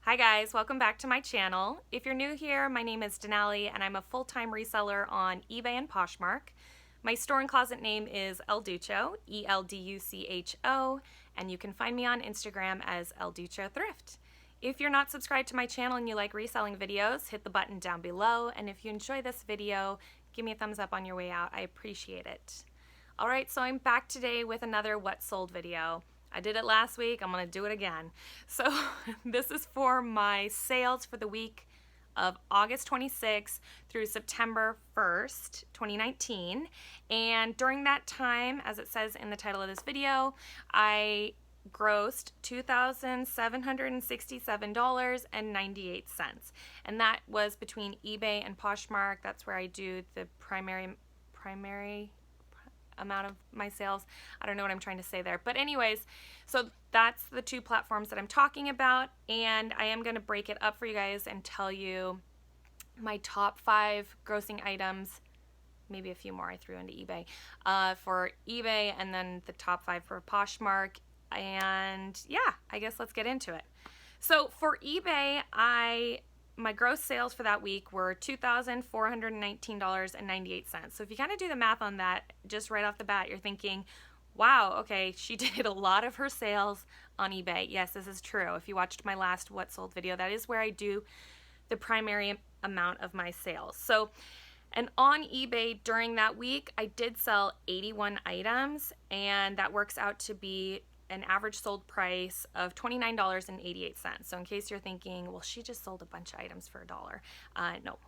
Hi guys, welcome back to my channel. If you're new here, my name is Denali and I'm a full-time reseller on eBay and Poshmark. My store and closet name is DUCHO, E-L-D-U-C-H-O, and you can find me on Instagram as DUCHO Thrift. If you're not subscribed to my channel and you like reselling videos, hit the button down below, and if you enjoy this video, give me a thumbs up on your way out. I appreciate it. Alright, so I'm back today with another What Sold video. I did it last week, I'm going to do it again. So this is for my sales for the week of August 26th through September 1st, 2019. And during that time, as it says in the title of this video, I grossed $2,767.98. And that was between eBay and Poshmark. That's where I do the primary amount of my sales. I don't know what I'm trying to say there, but anyways, so that's the two platforms that I'm talking about, and I am going to break it up for you guys and tell you my top 5 grossing items, maybe a few more I threw into eBay, for eBay, and then the top 5 for Poshmark. And yeah, I guess let's get into it. So for eBay, my gross sales for that week were $2,419.98. So if you kind of do the math on that, just right off the bat, you're thinking, wow, okay, she did a lot of her sales on eBay. Yes, this is true. If you watched my last What Sold video, that is where I do the primary amount of my sales. So, and on eBay during that week, I did sell 81 items, and that works out to be an average sold price of $29.88. So in case you're thinking, well, she just sold a bunch of items for $1. No,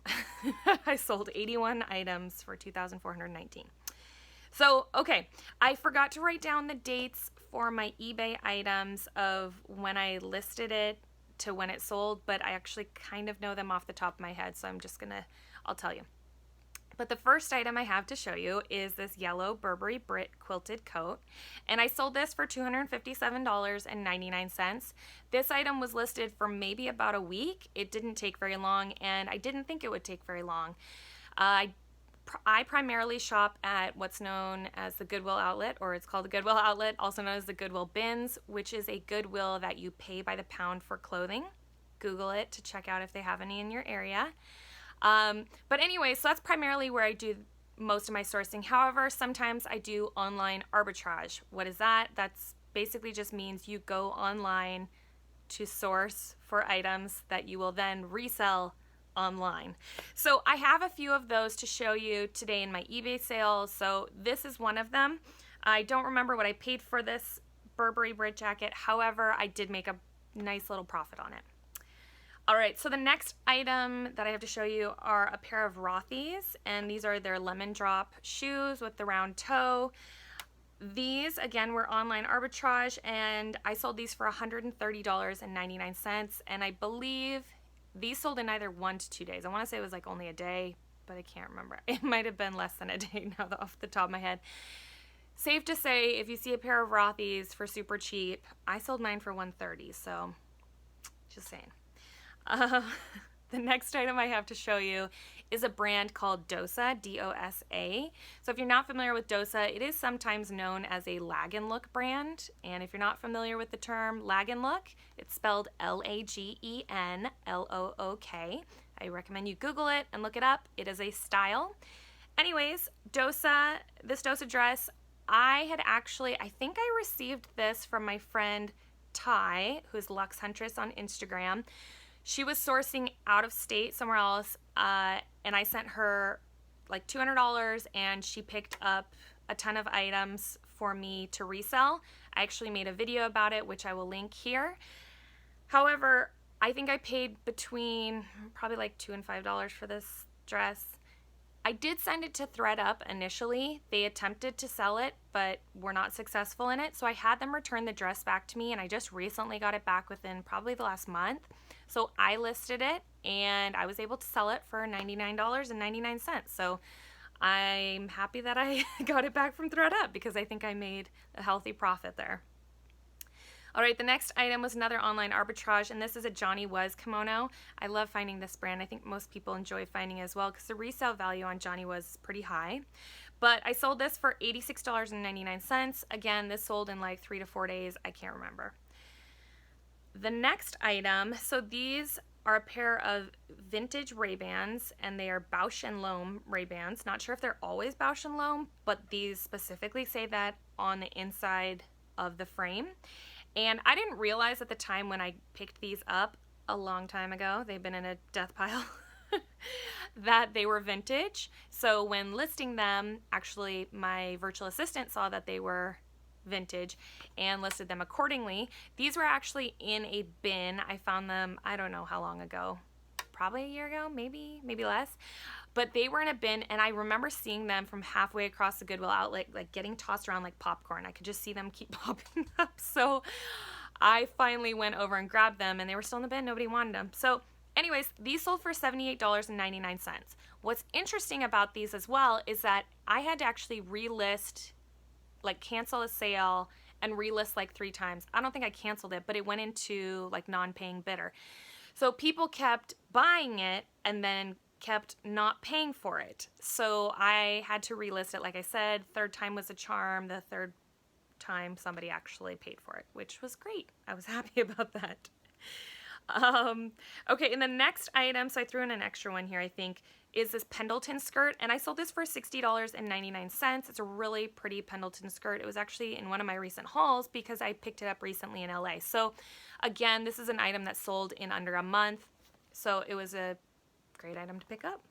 I sold 81 items for $2,419. So, okay, I forgot to write down the dates for my eBay items of when I listed it to when it sold, but I actually kind of know them off the top of my head, so I'll tell you. But the first item I have to show you is this yellow Burberry Brit quilted coat, and I sold this for $257.99. This item was listed for maybe about a week. It didn't take very long, and I didn't think it would take very long. I primarily shop at what's known as the Goodwill outlet, or it's called the Goodwill outlet, also known as the Goodwill bins, which is a Goodwill that you pay by the pound for clothing. Google it to check out if they have any in your area. But anyway, so that's primarily where I do most of my sourcing. However, sometimes I do online arbitrage. What is that? That's basically just means you go online to source for items that you will then resell online. So I have a few of those to show you today in my eBay sales. So this is one of them. I don't remember what I paid for this Burberry Brit jacket. However, I did make a nice little profit on it. Alright, so the next item that I have to show you are a pair of Rothy's, and these are their lemon drop shoes with the round toe. These, again, were online arbitrage, and I sold these for $130.99, and I believe these sold in either 1 to 2 days. I want to say it was like only a day, but I can't remember. It might have been less than a day now off the top of my head. Safe to say, if you see a pair of Rothy's for super cheap, I sold mine for $130, so just saying. The next item I have to show you is a brand called DOSA, D-O-S-A. So if you're not familiar with DOSA, it is sometimes known as a lag and look brand. And if you're not familiar with the term lag and look, it's spelled L-A-G-E-N-L-O-O-K. I recommend you Google it and look it up. It is a style. Anyways, DOSA, this DOSA dress, I think I received this from my friend Ty, who's Lux Huntress on Instagram. She was sourcing out of state somewhere else, and I sent her like $200, and she picked up a ton of items for me to resell. I actually made a video about it, which I will link here. However, I think I paid between probably like $2 and $5 for this dress. I did send it to ThredUp initially. They attempted to sell it, but were not successful in it. So I had them return the dress back to me, and I just recently got it back within probably the last month. So I listed it, and I was able to sell it for $99.99. So I'm happy that I got it back from ThredUp because I think I made a healthy profit there. Alright, the next item was another online arbitrage, and this is a Johnny Was kimono. I love finding this brand. I think most people enjoy finding it as well because the resale value on Johnny Was is pretty high. But I sold this for $86.99. Again, this sold in like 3 to 4 days. I can't remember. The next item, so these are a pair of vintage Ray-Bans, and they are Bausch & Lomb Ray-Bans. Not sure if they're always Bausch & Lomb, but these specifically say that on the inside of the frame. And I didn't realize at the time when I picked these up a long time ago, they've been in a death pile, that they were vintage. So when listing them, actually my virtual assistant saw that they were vintage and listed them accordingly. These were actually in a bin. I found them, I don't know how long ago, probably a year ago, maybe less, but they were in a bin, and I remember seeing them from halfway across the Goodwill outlet, like getting tossed around like popcorn. I could just see them keep popping up. So I finally went over and grabbed them, and they were still in the bin. Nobody wanted them. So anyways, these sold for $78.99. What's interesting about these as well is that I had to actually relist, like cancel a sale and relist like 3 times. I don't think I canceled it, but it went into like non-paying bidder. So people kept buying it and then kept not paying for it. So I had to relist it. Like I said, 3rd time was a charm. The 3rd time somebody actually paid for it, which was great. I was happy about that. Okay, and the next item, so I threw in an extra one here, I think, is this Pendleton skirt, and I sold this for $60.99. It's a really pretty Pendleton skirt. It was actually in one of my recent hauls because I picked it up recently in LA. So again, this is an item that sold in under a month, so it was a great item to pick up.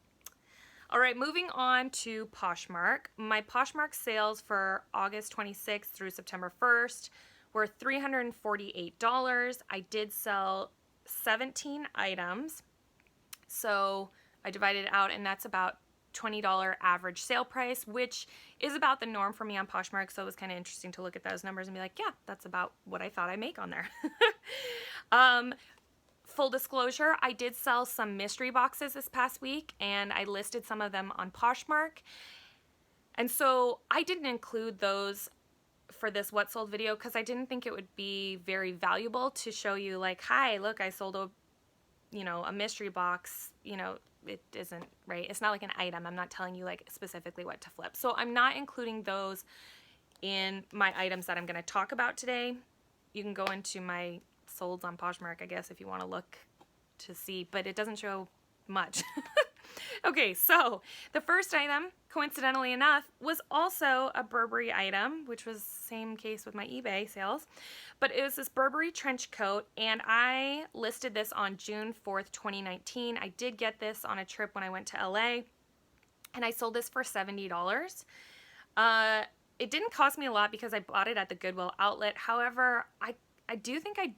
All right, moving on to Poshmark. My Poshmark sales for August 26th through September 1st were $348. I did sell 17 items, so I divided it out, and that's about $20 average sale price, which is about the norm for me on Poshmark. So it was kind of interesting to look at those numbers and be like, yeah, that's about what I thought I make on there. Full disclosure, I did sell some mystery boxes this past week, and I listed some of them on Poshmark. And so I didn't include those for this what sold video because I didn't think it would be very valuable to show you like, hi, look, I sold a mystery box. It isn't, right? It's not like an item. I'm not telling you like specifically what to flip. So I'm not including those in my items that I'm going to talk about today. You can go into my solds on Poshmark, I guess, if you want to look to see, but it doesn't show much. Okay, so the first item, coincidentally enough, was also a Burberry item, which was same case with my eBay sales, but it was this Burberry trench coat, and I listed this on June 4th, 2019. I did get this on a trip when I went to LA, and I sold this for $70. It didn't cost me a lot because I bought it at the Goodwill outlet. However, I do think I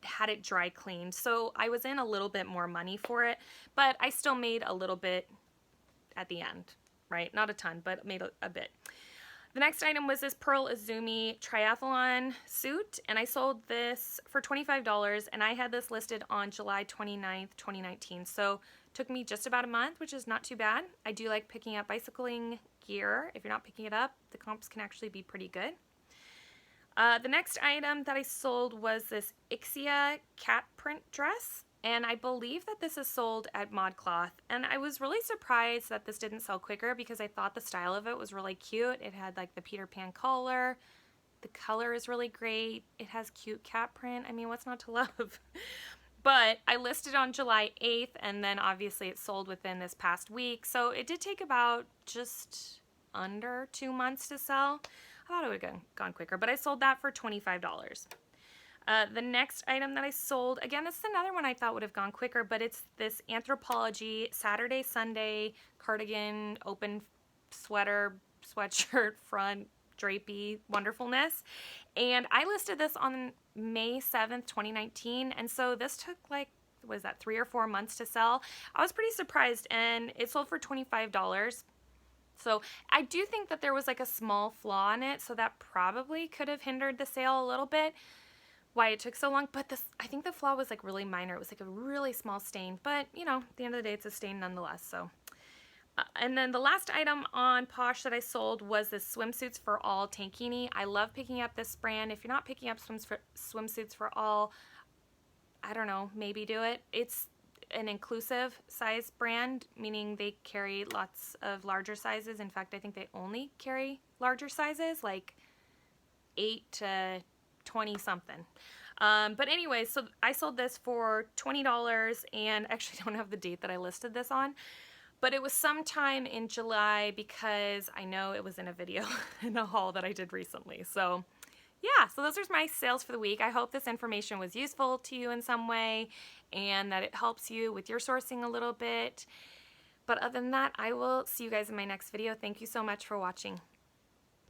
had it dry cleaned, so I was in a little bit more money for it, but I still made a little bit at the end, right? Not a ton, but made a bit. The next item was this Pearl Izumi triathlon suit, and I sold this for $25, and I had this listed on July 29th, 2019, so it took me just about a month, which is not too bad. I do like picking up bicycling gear. If you're not picking it up, the comps can actually be pretty good. The next item that I sold was this Ixia cat print dress, and I believe that this is sold at ModCloth, and I was really surprised that this didn't sell quicker because I thought the style of it was really cute. It had like the Peter Pan collar. The color is really great. It has cute cat print. I mean, what's not to love? But I listed on July 8th, and then obviously it sold within this past week, so it did take about just under 2 months to sell. I thought it would have gone quicker, but I sold that for $25. The next item that I sold, again, this is another one I thought would have gone quicker, but it's this Anthropologie Saturday, Sunday cardigan, open sweater, sweatshirt, front, drapey wonderfulness. And I listed this on May 7th, 2019, and so this took like, was that 3 or 4 months to sell? I was pretty surprised, and it sold for $25. So I do think that there was like a small flaw in it, so that probably could have hindered the sale a little bit, why it took so long. But I think the flaw was like really minor. It was like a really small stain, but at the end of the day, it's a stain nonetheless. So, and then the last item on Posh that I sold was this Swimsuits for All tankini. I love picking up this brand. If you're not picking up Swimsuits for All, I don't know, maybe do it. It's an inclusive size brand, meaning they carry lots of larger sizes. In fact, I think they only carry larger sizes, like 8 to 20 something. But anyway, so I sold this for $20 and actually don't have the date that I listed this on, but it was sometime in July because I know it was in a video in a haul that I did recently. So yeah, so those are my sales for the week. I hope this information was useful to you in some way and that it helps you with your sourcing a little bit. But other than that, I will see you guys in my next video. Thank you so much for watching.